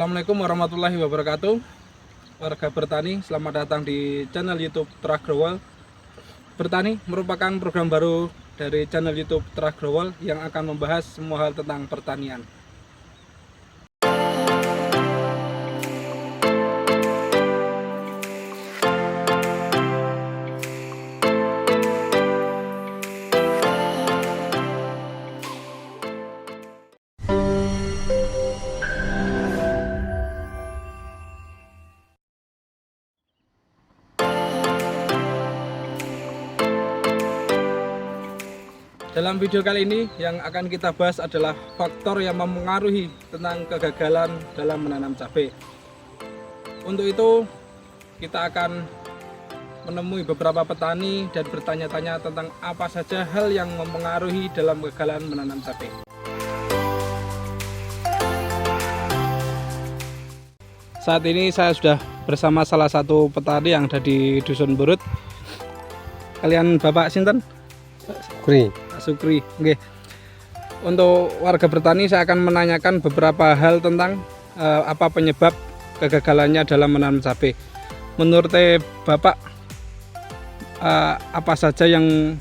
Assalamualaikum warahmatullahi wabarakatuh. Warga bertani, selamat datang di channel YouTube Traggrowol. Bertani merupakan program baru dari channel YouTube Traggrowol yang akan membahas semua hal tentang pertanian. Dalam video kali ini yang akan kita bahas adalah faktor yang mempengaruhi tentang kegagalan dalam menanam cabai. Untuk itu kita akan menemui beberapa petani dan bertanya-tanya tentang apa saja hal yang mempengaruhi dalam kegagalan menanam cabai. Saat ini saya sudah bersama salah satu petani yang ada di Dusun Berut. Kalian Bapak sinten? Sukri. Oke. Untuk warga bertani saya akan menanyakan beberapa hal tentang apa penyebab kegagalannya dalam menanam cabai. Menurut Bapak apa saja yang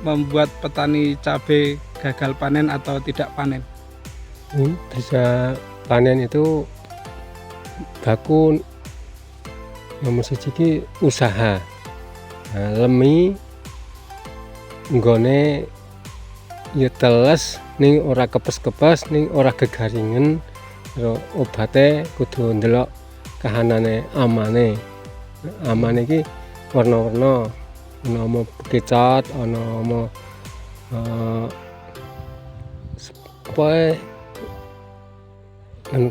membuat petani cabai gagal panen atau tidak panen? Bisa panen itu baku nomor siji usaha. Lemi nggone ya teles ning ora kepes-kepes ning ora gegaringen, terus obate kudu ndelok kahanane amane. Amane iki warna-warna, ana mau kecot, ana mau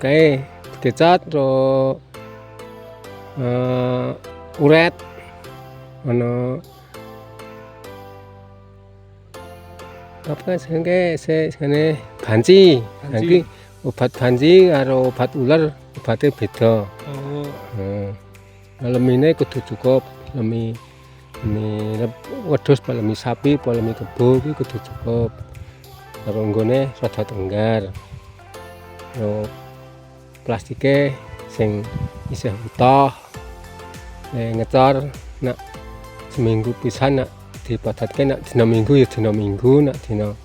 kae kecot terus uret ana apa sehingga banci. Nanti obat banci karo obat ular obatnya beda. Lemine kudu cukup, lemi wedhus, lemi sapi, lemi kebo iki kudu cukup. Karo nggone rada tenggar. Yo plastike sing isih utuh. Ngecor nak seminggu pisan nak dipadatke, nak dina minggu ya dina minggu, nak dina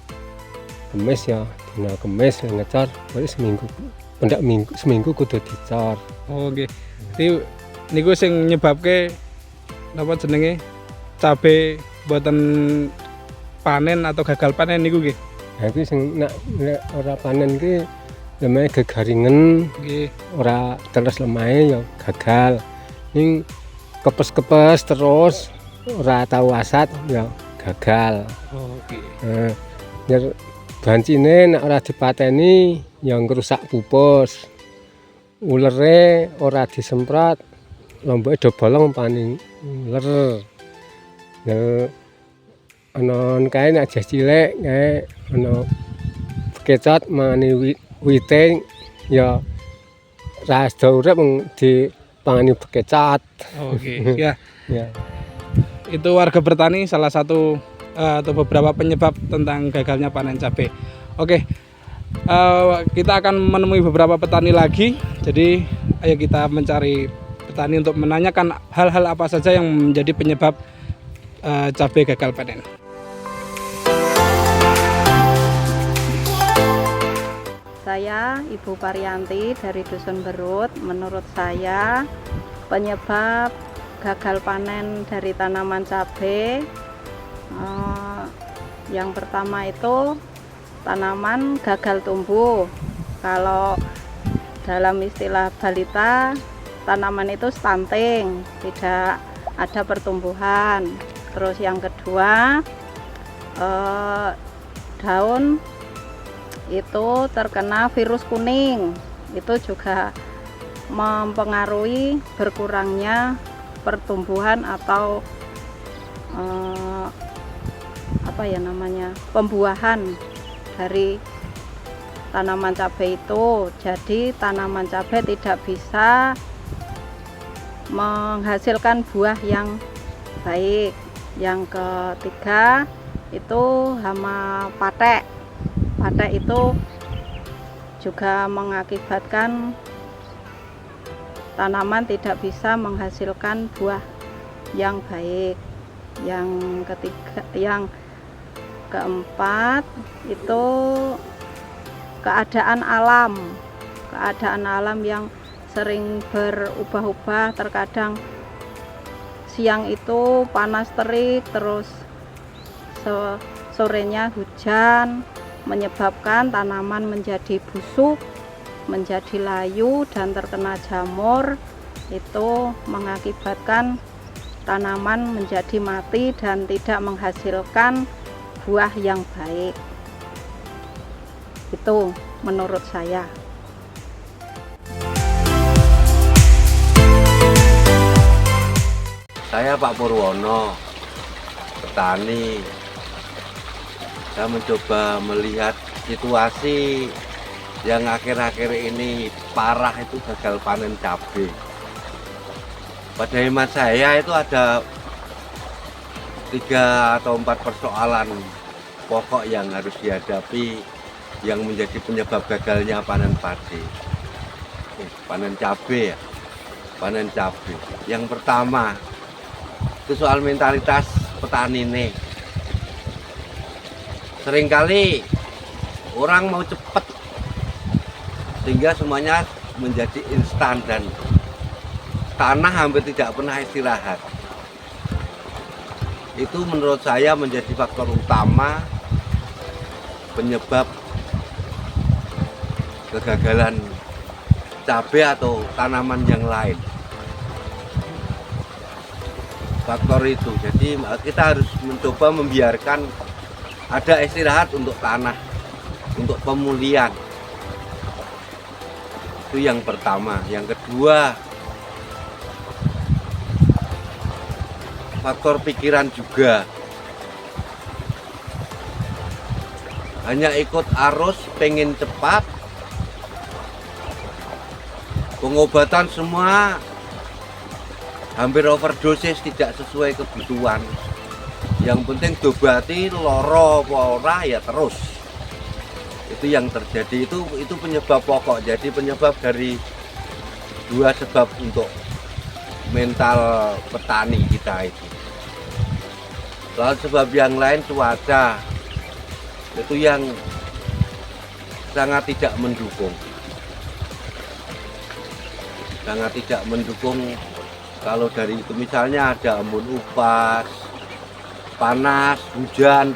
kemis ya dina kemis ngecor, baru seminggu pendak minggu seminggu kudu dicor. Oke. Jadi niku sing nyebabke napa jenenge cabai boten panen atau gagal panen niku nggih. Ha iki sing nak ora panen ki lemahe gegaringen, Nggih. ora terus lemahe ya gagal. Ning kepes-kepes terus ora tahu asat ya gagal. Oke. Yer bancine nek ora dipateni ya ngrusak pupus. Ulere ora disemprot lomboke do bolong paning uler. Ya ana kae nek jas cilik kae ana kecot mangane wite ya ra sedo urip dipangani bekecot. Oke. Ya. Ya. Itu warga bertani salah satu atau beberapa penyebab tentang gagalnya panen cabai. Oke, kita akan menemui beberapa petani lagi. Jadi ayo kita mencari petani untuk menanyakan hal-hal apa saja yang menjadi penyebab cabai gagal panen. Saya Ibu Parianti dari Dusun Berut. Menurut saya penyebab gagal panen dari tanaman cabai yang pertama itu tanaman gagal tumbuh. Kalau dalam istilah balita, tanaman itu stunting, tidak ada pertumbuhan. Terus yang kedua, daun itu terkena virus kuning, itu juga mempengaruhi berkurangnya pertumbuhan atau pembuahan dari tanaman cabai itu. Jadi tanaman cabai tidak bisa menghasilkan buah yang baik. Yang ketiga itu hama patek. Patek itu juga mengakibatkan tanaman tidak bisa menghasilkan buah yang baik. Yang ketiga, yang keempat itu keadaan alam yang sering berubah-ubah. Terkadang siang itu panas terik, terus sorenya hujan, menyebabkan tanaman menjadi busuk, menjadi layu dan terkena jamur. Itu mengakibatkan tanaman menjadi mati dan tidak menghasilkan buah yang baik. Itu menurut saya. Saya Pak Purwono, petani. Saya mencoba melihat situasi yang akhir-akhir ini parah, itu gagal panen cabai. Pada hemat saya itu ada 3 atau 4 persoalan pokok yang harus dihadapi yang menjadi penyebab gagalnya panen padi. Panen cabai ya. Panen cabai. Yang pertama itu soal mentalitas petani nih. Seringkali orang mau cepat sehingga semuanya menjadi instan dan tanah hampir tidak pernah istirahat. Itu menurut saya menjadi faktor utama penyebab kegagalan cabai atau tanaman yang lain. Faktor itu, jadi kita harus mencoba membiarkan ada istirahat untuk tanah, untuk pemulihan. Itu yang pertama. Yang kedua, faktor pikiran juga. Hanya ikut arus, pengen cepat. Pengobatan semua hampir overdosis, tidak sesuai kebutuhan. Yang penting dobati loro ora ya terus. Itu yang terjadi, itu penyebab pokok. Jadi penyebab dari 2 sebab untuk mental petani kita itu. Lalu sebab yang lain cuaca itu yang sangat tidak mendukung. Sangat tidak mendukung. Kalau dari itu misalnya ada embun upas, panas hujan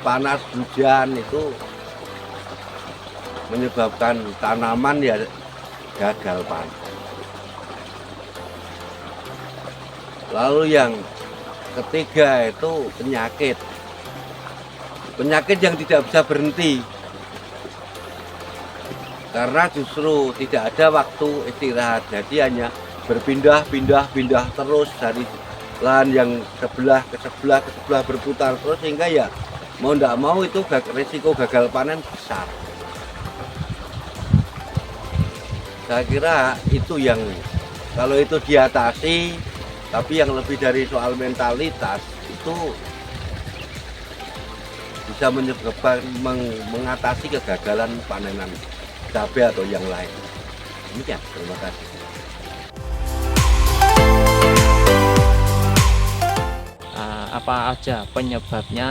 itu menyebabkan tanaman ya gagal panen. Lalu yang ketiga itu penyakit. Penyakit yang tidak bisa berhenti. Karena justru tidak ada waktu istirahat. Jadi hanya berpindah terus dari lahan yang sebelah ke sebelah berputar terus, sehingga ya mau tidak mau itu risiko gagal panen besar. Saya kira itu yang kalau itu diatasi, tapi yang lebih dari soal mentalitas itu bisa menyebabkan mengatasi kegagalan panenan cabai atau yang lain. Demikian, terima kasih. Apa aja penyebabnya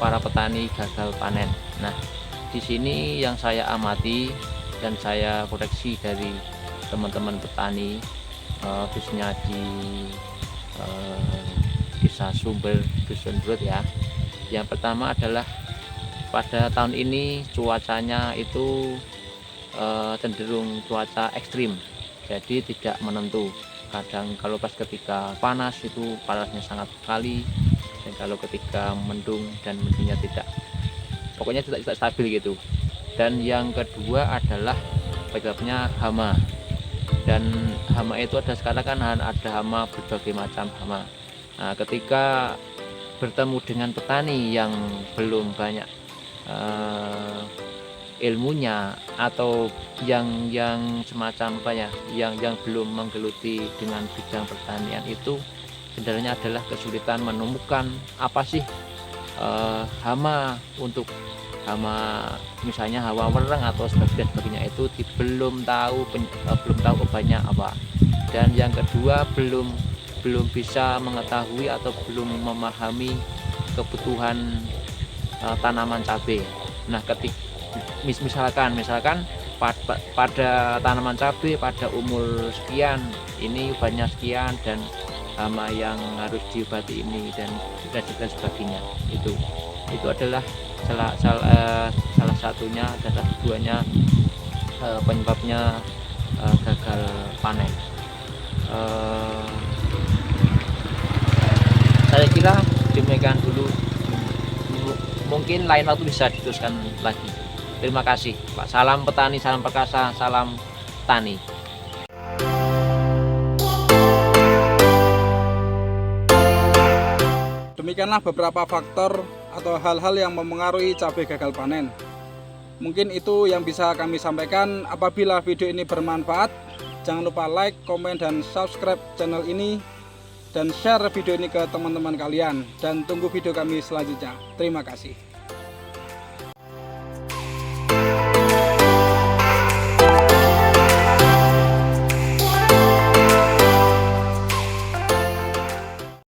para petani gagal panen? Nah, di sini yang saya amati dan saya koreksi dari teman-teman petani, khususnya di Desa Sumber Dusun Brut ya. Yang pertama adalah pada tahun ini cuacanya itu cenderung cuaca ekstrim, jadi tidak menentu. Kadang kalau pas ketika panas itu panasnya sangat sekali, dan kalau ketika mendung dan mendungnya pokoknya tidak stabil gitu. Dan yang kedua adalah penyebabnya hama. Dan hama itu ada sekarang kan ada hama, berbagai macam hama. Nah, ketika bertemu dengan petani yang belum banyak ilmunya atau yang semacam apa ya, yang belum menggeluti dengan bidang pertanian, itu kendalanya adalah kesulitan menemukan apa sih hama, untuk hama misalnya hawa wereng atau sebagainya itu belum tahu obatnya apa. Dan yang kedua, belum bisa mengetahui atau belum memahami kebutuhan tanaman cabai. Nah, misalkan pada tanaman cabai pada umur sekian ini banyak sekian dan hama yang harus diobati ini dan sebagainya. Itu adalah salah satunya adalah keduanya penyebabnya gagal panen. Saya kira demikian dulu, mungkin lain waktu bisa diteruskan lagi. Terima kasih Pak. Salam petani, salam perkasa, salam tani. Demikianlah beberapa faktor atau hal-hal yang memengaruhi cabai gagal panen. Mungkin itu yang bisa kami sampaikan. Apabila video ini bermanfaat, jangan lupa like, komen, dan subscribe channel ini, dan share video ini ke teman-teman kalian. Dan tunggu video kami selanjutnya. Terima kasih.